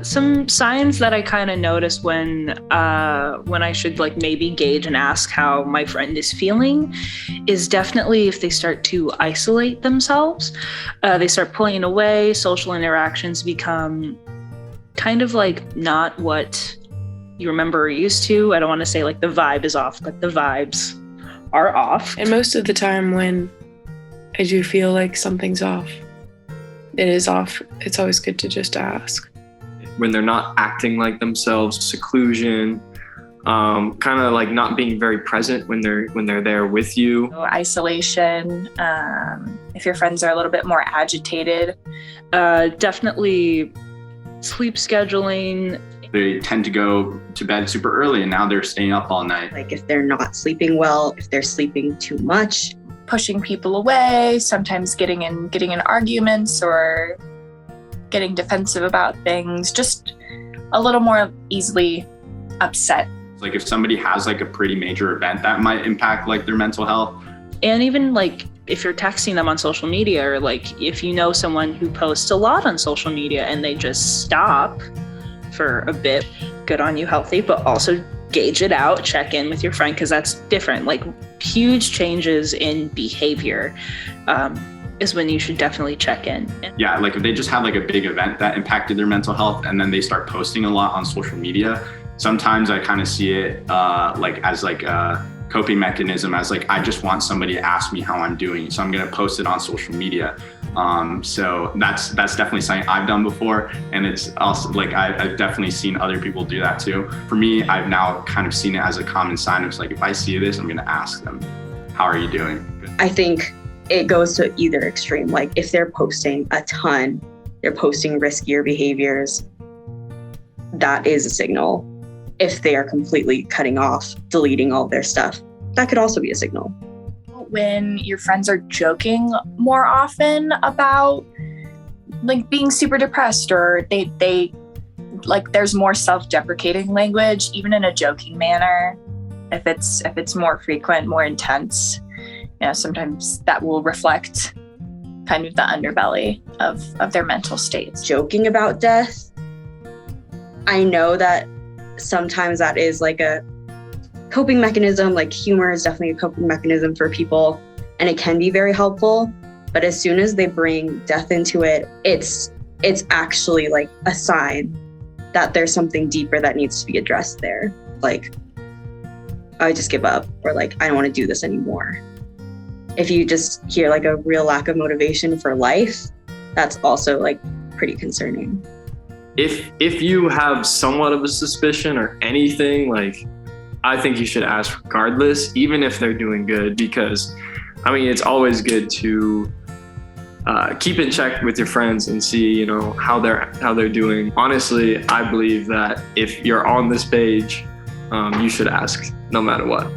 Some signs that I kind of notice when I should like maybe gauge and ask how my friend is feeling is definitely if they start to isolate themselves. They start pulling away, social interactions become kind of like not what you remember or used to. I don't want to say like the vibe is off, but the vibes are off. And most of the time when I do feel like something's off, it is off, it's always good to just ask. When they're not acting like themselves, seclusion, kind of like not being very present when they're there with you. Isolation, if your friends are a little bit more agitated. Definitely sleep scheduling. They tend to go to bed super early and now they're staying up all night. Like if they're not sleeping well, if they're sleeping too much. Pushing people away, sometimes getting in arguments or getting defensive about things, just a little more easily upset. Like if somebody has like a pretty major event that might impact like their mental health. And even like if you're texting them on social media, or like if you know someone who posts a lot on social media and they just stop for a bit, good on you, healthy, but also gauge it out, check in with your friend, because that's different. Like huge changes in behavior is when you should definitely check in. Yeah, like if they just have like a big event that impacted their mental health and then they start posting a lot on social media, sometimes I kind of see it like as like a coping mechanism, as like I just want somebody to ask me how I'm doing, so I'm gonna post it on social media. So that's definitely something I've done before, and it's also like I've definitely seen other people do that too. For me, I've now kind of seen it as a common sign. It's like if I see this, I'm gonna ask them, how are you doing? I think it goes to either extreme. Like if they're posting a ton, they're posting riskier behaviors, that is a signal. If they are completely cutting off, deleting all their stuff, that could also be a signal. When your friends are joking more often about like being super depressed, or they like there's more self-deprecating language, even in a joking manner. If it's more frequent, more intense, sometimes that will reflect kind of the underbelly of their mental states. Joking about death, I know that sometimes that is like a coping mechanism. Like humor is definitely a coping mechanism for people, and it can be very helpful. But as soon as they bring death into it, it's actually like a sign that there's something deeper that needs to be addressed there. Like, I just give up, or like, I don't want to do this anymore. If you just hear like a real lack of motivation for life, that's also like pretty concerning. If you have somewhat of a suspicion or anything, like I think you should ask regardless, even if they're doing good, because I mean, it's always good to keep in check with your friends and see, how they're doing. Honestly, I believe that if you're on this page, you should ask no matter what.